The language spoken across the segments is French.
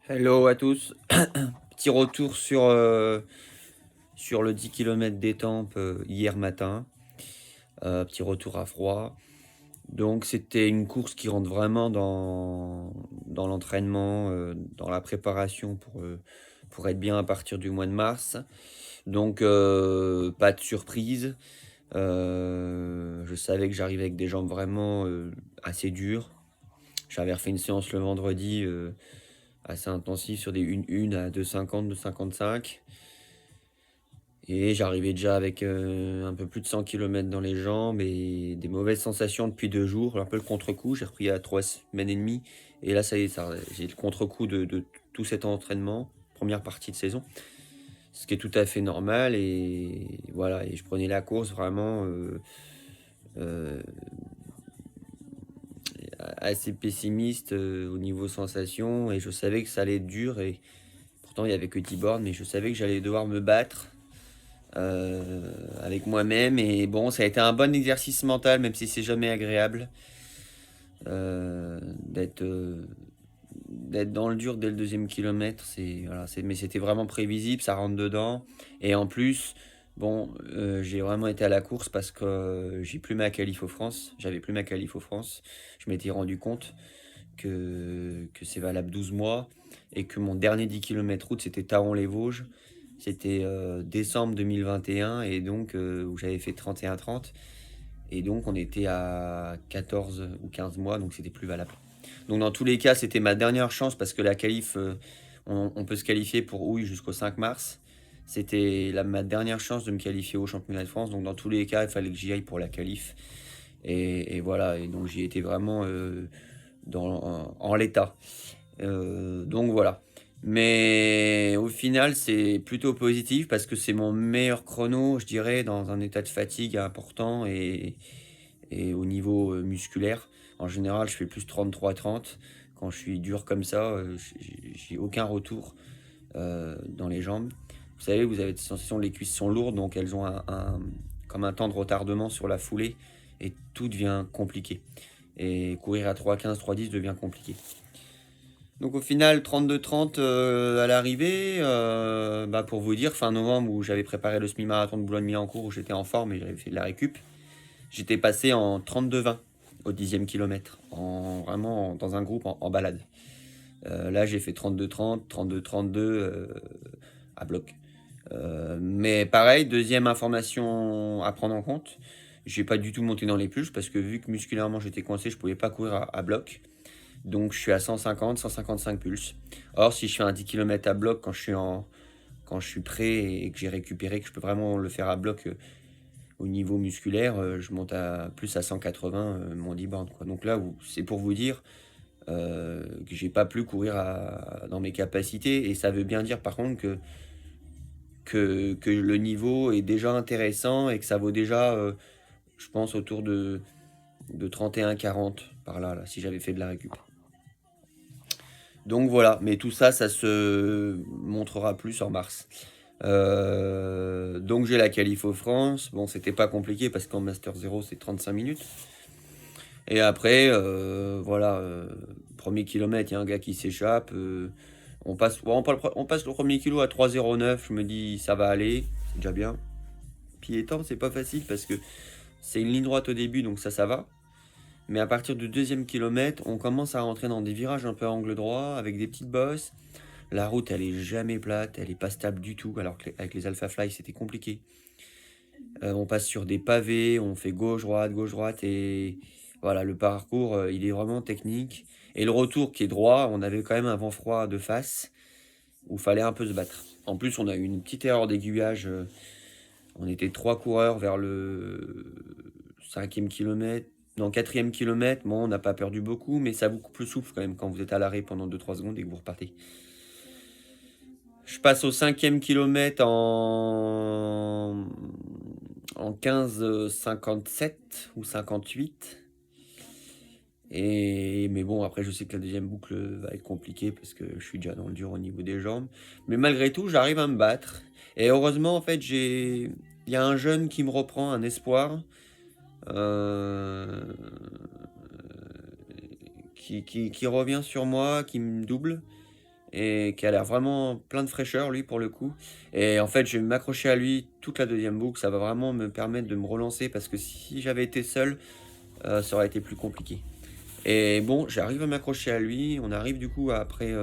Hello à tous. Petit retour sur le 10 km d'étampes hier matin. Petit retour à froid. Donc c'était une course qui rentre vraiment dans l'entraînement, dans la préparation pour être bien à partir du mois de mars. Donc pas de surprise. Je savais que j'arrivais avec des jambes vraiment assez dures. J'avais refait une séance le vendredi assez intensive sur des 1 à 2,50, 2,55. Et j'arrivais déjà avec un peu plus de 100 km dans les jambes et des mauvaises sensations depuis 2 jours. Un peu le contre-coup, j'ai repris à 3 semaines et demie. Et là, ça y est, j'ai le contre-coup de tout cet entraînement, première partie de saison. Ce qui est tout à fait normal. Et voilà, et je prenais la course vraiment euh, assez pessimiste au niveau sensation. Et je savais que ça allait être dur. Et pourtant, il n'y avait que 10 bornes, mais je savais que j'allais devoir me battre avec moi-même. Et bon, ça a été un bon exercice mental, même si c'est jamais agréable euh, d'être euh, d'être dans le dur dès le deuxième kilomètre. Voilà, mais c'était vraiment prévisible, ça rentre dedans. Et en plus, bon, j'ai vraiment été à la course parce que j'ai plus ma qualif au France. J'avais plus ma qualif au France. Je m'étais rendu compte que c'est valable 12 mois et que mon dernier 10 km route, c'était Taon-les-Vosges. C'était décembre 2021 et donc où j'avais fait 31-30. Et donc on était à 14 ou 15 mois, donc c'était plus valable. Donc dans tous les cas, c'était ma dernière chance parce que la qualif, on peut se qualifier pour Houille jusqu'au 5 mars. C'était ma dernière chance de me qualifier au championnat de France. Donc dans tous les cas, il fallait que j'y aille pour la qualif. Et voilà, et donc j'y étais vraiment en l'état. Donc voilà. Mais au final, c'est plutôt positif parce que c'est mon meilleur chrono, je dirais, dans un état de fatigue important et au niveau musculaire. En général, je fais plus 33-30. Quand je suis dur comme ça, j'ai aucun retour dans les jambes. Vous savez, vous avez cette sensation que les cuisses sont lourdes, donc elles ont comme un temps de retardement sur la foulée et tout devient compliqué. Et courir à 3,15, 3,10 devient compliqué. Donc au final, 32-30 à l'arrivée, bah pour vous dire, fin novembre où j'avais préparé le semi-marathon de Boulogne-Billancourt où j'étais en forme et j'avais fait de la récup, j'étais passé en 32-20 au 10e kilomètre, vraiment dans un groupe en balade. Là j'ai fait 32-30, 32-32 à bloc. Mais pareil, deuxième information à prendre en compte, j'ai pas du tout monté dans les pulses parce que vu que musculairement j'étais coincé, je pouvais pas courir à bloc. Donc je suis à 150, 155 pulses. Or, si je fais un 10 km à bloc quand je suis prêt et que j'ai récupéré, que je peux vraiment le faire à bloc au niveau musculaire, je monte à plus à 180 mon 10 bornes, quoi. Donc là, c'est pour vous dire que j'ai pas pu courir dans mes capacités. Et ça veut bien dire par contre que le niveau est déjà intéressant et que ça vaut déjà, je pense, autour de 31-40 par là, si j'avais fait de la récup. Donc voilà, mais tout ça, ça se montrera plus en mars. Donc j'ai la qualif au France. Bon, c'était pas compliqué parce qu'en Master 0, c'est 35 minutes. Et après, voilà, premier kilomètre, il y a un gars qui s'échappe. On passe le premier kilo à 3,09. Je me dis, ça va aller, c'est déjà bien. Puis étant, c'est pas facile parce que c'est une ligne droite au début, donc ça va. Mais à partir du deuxième kilomètre, on commence à rentrer dans des virages un peu à angle droit, avec des petites bosses. La route, elle est jamais plate, elle est pas stable du tout, alors qu'avec les Alpha Fly, c'était compliqué. On passe sur des pavés, on fait gauche, droite, et voilà, le parcours, il est vraiment technique. Et le retour qui est droit, on avait quand même un vent froid de face, où il fallait un peu se battre. En plus, on a eu une petite erreur d'aiguillage. On était 3 coureurs vers le 5e kilomètre. Dans le 4e kilomètre, bon, on n'a pas perdu beaucoup, mais ça vous coupe le souffle quand même quand vous êtes à l'arrêt pendant 2-3 secondes et que vous repartez. Je passe au 5e kilomètre en 15,57 ou 58. Mais bon, après, je sais que la deuxième boucle va être compliquée parce que je suis déjà dans le dur au niveau des jambes. Mais malgré tout, j'arrive à me battre. Et heureusement, en fait, il y a un jeune qui me reprend, un espoir, euh, qui revient sur moi, qui me double. et qui a l'air vraiment plein de fraîcheur, lui, pour le coup. Et en fait, je vais m'accrocher à lui toute la deuxième boucle. Ça va vraiment me permettre de me relancer parce que si j'avais été seul, ça aurait été plus compliqué. Et bon, j'arrive à m'accrocher à lui. On arrive du coup, après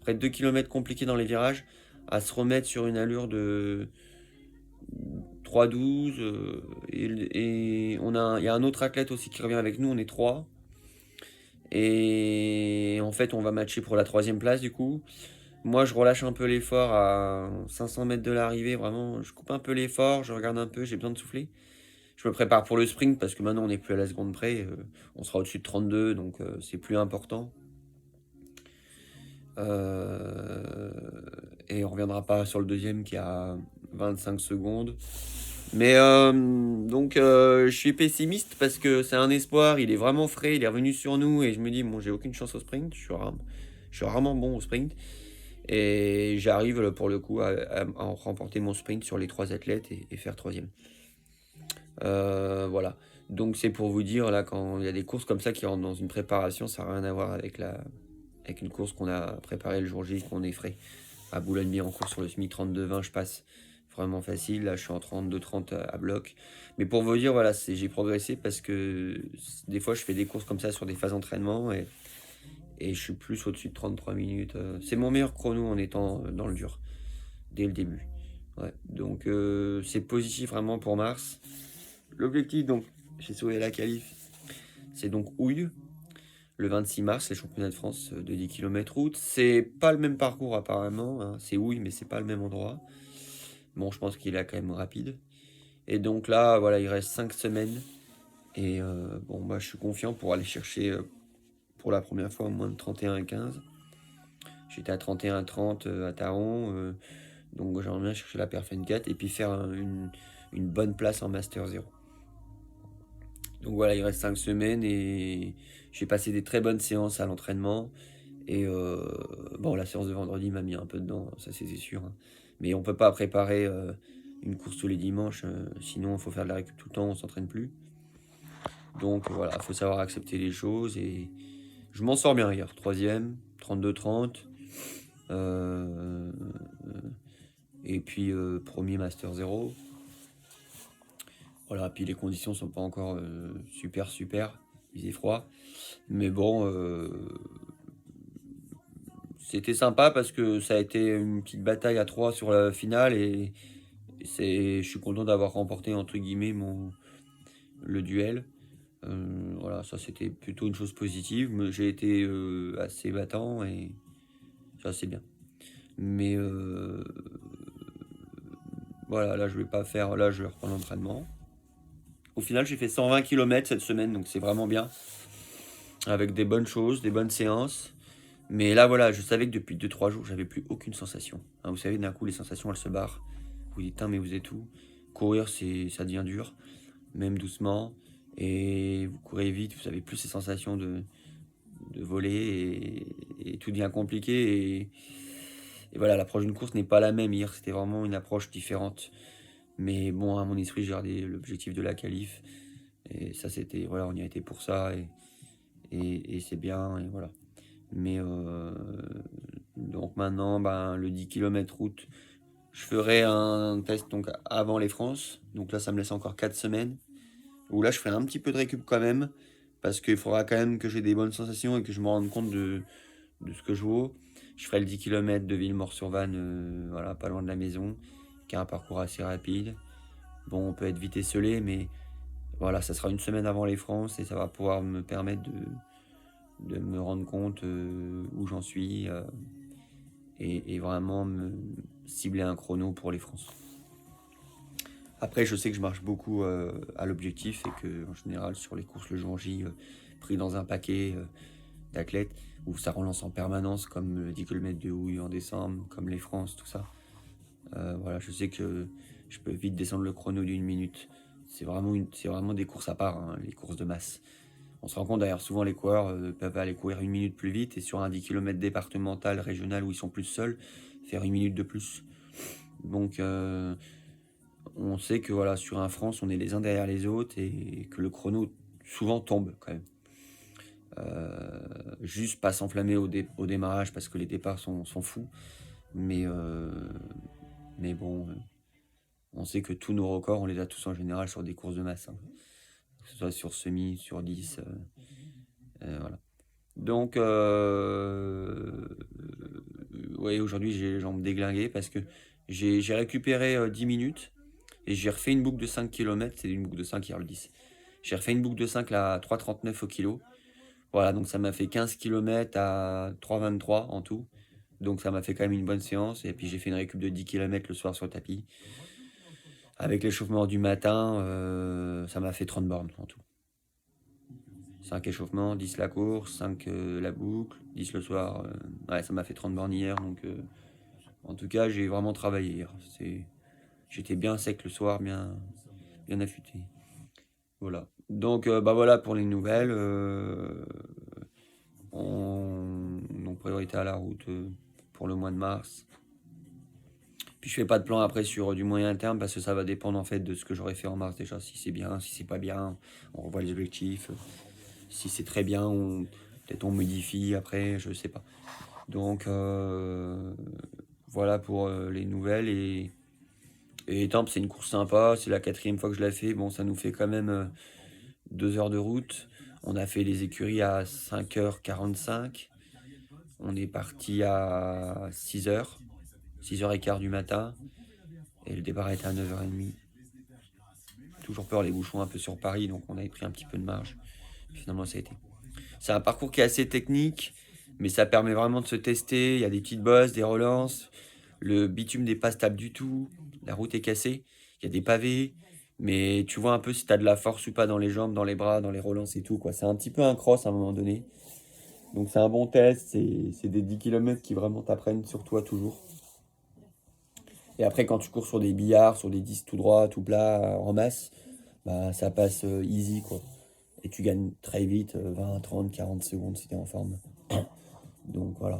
près de 2 km compliqués dans les virages, à se remettre sur une allure de 3,12. Et il y a un autre athlète aussi qui revient avec nous, on est trois. Et en fait, on va matcher pour la troisième place du coup. Moi, je relâche un peu l'effort à 500 mètres de l'arrivée. Vraiment, je coupe un peu l'effort, je regarde un peu, j'ai besoin de souffler. Je me prépare pour le sprint parce que maintenant, on n'est plus à la seconde près. On sera au-dessus de 32, donc c'est plus important. Euh, et on reviendra pas sur le deuxième qui a 25 secondes. Mais donc, je suis pessimiste parce que c'est un espoir. Il est vraiment frais, il est revenu sur nous et je me dis, bon, j'ai aucune chance au sprint. Je suis rarement bon au sprint. Et j'arrive pour le coup à remporter mon sprint sur les trois athlètes et faire troisième. Voilà. Donc c'est pour vous dire, là, quand il y a des courses comme ça qui rentrent dans une préparation, ça n'a rien à voir avec une course qu'on a préparée le jour J, qu'on est frais. À Boulogne-Billancourt sur le SMI 32-20, je passe vraiment facile. Là, je suis en 32-30 à bloc. Mais pour vous dire, voilà, j'ai progressé parce que des fois, je fais des courses comme ça sur des phases d'entraînement et je suis plus au-dessus de 33 minutes. C'est mon meilleur chrono en étant dans le dur, dès le début. Ouais. Donc, c'est positif vraiment pour mars. L'objectif, donc, j'ai sauvé la qualif, c'est donc Houille, le 26 mars, les championnats de France de 10 km route. C'est pas le même parcours apparemment, hein. C'est Houille, mais c'est pas le même endroit. Bon, je pense qu'il est quand même rapide. Et donc là, voilà, il reste 5 semaines. Et bon, bah, je suis confiant pour aller chercher pour la première fois au moins de 31,15. J'étais à 31,30 à Taron. Donc j'aimerais bien chercher la Perf N4 et puis faire une bonne place en Master 0. Donc voilà, il reste 5 semaines et j'ai passé des très bonnes séances à l'entraînement. Et bon, la séance de vendredi m'a mis un peu dedans, ça c'est sûr, hein. Mais on peut pas préparer une course tous les dimanches, sinon il faut faire de la récup tout le temps, on s'entraîne plus. Donc voilà, il faut savoir accepter les choses et je m'en sors bien hier. Troisième, 32-30. Euh, et puis premier Master 0. Voilà, puis les conditions sont pas encore super. Il faisait froid. Mais bon, c'était sympa parce que ça a été une petite bataille à 3 sur la finale et je suis content d'avoir remporté entre guillemets le duel. Voilà, ça c'était plutôt une chose positive. J'ai été assez battant et ça c'est bien. Mais voilà, là je vais pas faire, là je vais reprendre l'entraînement. Au final, j'ai fait 120 km cette semaine, donc c'est vraiment bien. Avec des bonnes choses, des bonnes séances. Mais là, voilà, je savais que depuis 2-3 jours, j'avais plus aucune sensation. Hein, vous savez, d'un coup, les sensations, elles se barrent. Vous dites, mais vous êtes où? Courir, ça devient dur, même doucement. Et vous courez vite, vous avez plus ces sensations de voler et tout devient compliqué. Et voilà, l'approche d'une course n'est pas la même. Hier, c'était vraiment une approche différente. Mais bon, à mon esprit, j'ai gardé l'objectif de la qualif. Et ça, c'était, voilà, on y a été pour ça. Et c'est bien. Et voilà. Mais donc maintenant, ben, le 10 km route, je ferai un test donc avant les France. Donc là, ça me laisse encore 4 semaines. Où là, je ferai un petit peu de récup quand même. Parce qu'il faudra quand même que j'ai des bonnes sensations et que je me rende compte de ce que je vaux. Je ferai le 10 km de Villemort-sur-Vanne, voilà, pas loin de la maison, qui a un parcours assez rapide. Bon, on peut être vite esselé, mais voilà, ça sera une semaine avant les France et ça va pouvoir me permettre de me rendre compte où j'en suis et vraiment me cibler un chrono pour les France. Après, je sais que je marche beaucoup à l'objectif et que en général sur les courses le jour J, pris dans un paquet d'athlètes où ça relance en permanence, comme le 10 km de Houille en décembre, comme les France, tout ça. Voilà, je sais que je peux vite descendre le chrono d'une minute. C'est vraiment des courses à part, hein, les courses de masse. On se rend compte d'ailleurs, souvent les coureurs peuvent aller courir une minute plus vite et sur un 10 km départemental, régional où ils sont plus seuls, faire une minute de plus. Donc on sait que voilà, sur un France, on est les uns derrière les autres et que le chrono souvent tombe quand même. Juste pas s'enflammer au démarrage parce que les départs sont fous. Mais bon, on sait que tous nos records, on les a tous en général sur des courses de masse, hein. Que ce soit sur semi, sur 10. Voilà. Donc, ouais, aujourd'hui, j'ai les jambes déglinguées parce que j'ai récupéré 10 minutes et j'ai refait une boucle de 5 km. C'est une boucle de 5 hier le 10. J'ai refait une boucle de 5 là, à 3,39 au kilo. Voilà, donc ça m'a fait 15 km à 3,23 en tout. Donc ça m'a fait quand même une bonne séance. Et puis j'ai fait une récup de 10 km le soir sur le tapis. Avec l'échauffement du matin, ça m'a fait 30 bornes en tout. 5 échauffements, 10 la course, 5 la boucle, 10 le soir. Ouais, ça m'a fait 30 bornes hier. Donc en tout cas, j'ai vraiment travaillé hier. J'étais bien sec le soir, bien affûté. Voilà. Donc bah voilà pour les nouvelles. Donc priorité à la route pour le mois de mars. Puis je fais pas de plan après sur du moyen terme parce que ça va dépendre en fait de ce que j'aurais fait en mars déjà. Si c'est bien, si c'est pas bien, on revoit les objectifs. Si c'est très bien, peut-être on modifie après, je sais pas. Donc voilà pour les nouvelles et Étampes, c'est une course sympa, c'est la 4e fois que je la fais. Bon, ça nous fait quand même 2 heures de route. On a fait les écuries à 5h45. On est parti à 6h, 6h15 du matin. Et le départ était à 9h30. Toujours peur les bouchons un peu sur Paris, donc on avait pris un petit peu de marge. Finalement, ça a été. C'est un parcours qui est assez technique, mais ça permet vraiment de se tester. Il y a des petites bosses, des relances. Le bitume n'est pas stable du tout. La route est cassée. Il y a des pavés. Mais tu vois un peu si tu as de la force ou pas dans les jambes, dans les bras, dans les relances et tout, quoi. C'est un petit peu un cross à un moment donné. Donc c'est un bon test. C'est des 10 km qui vraiment t'apprennent sur toi toujours. Et après, quand tu cours sur des billards, sur des 10 tout droit, tout plat, en masse, bah, ça passe easy, quoi. Et tu gagnes très vite, 20, 30, 40 secondes si tu es en forme. Donc voilà.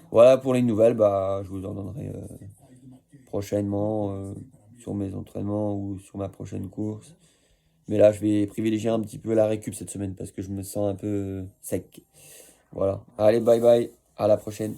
Voilà pour les nouvelles, bah, je vous en donnerai prochainement sur mes entraînements ou sur ma prochaine course. Mais là, je vais privilégier un petit peu la récup cette semaine parce que je me sens un peu sec. Voilà. Allez, bye bye. À la prochaine.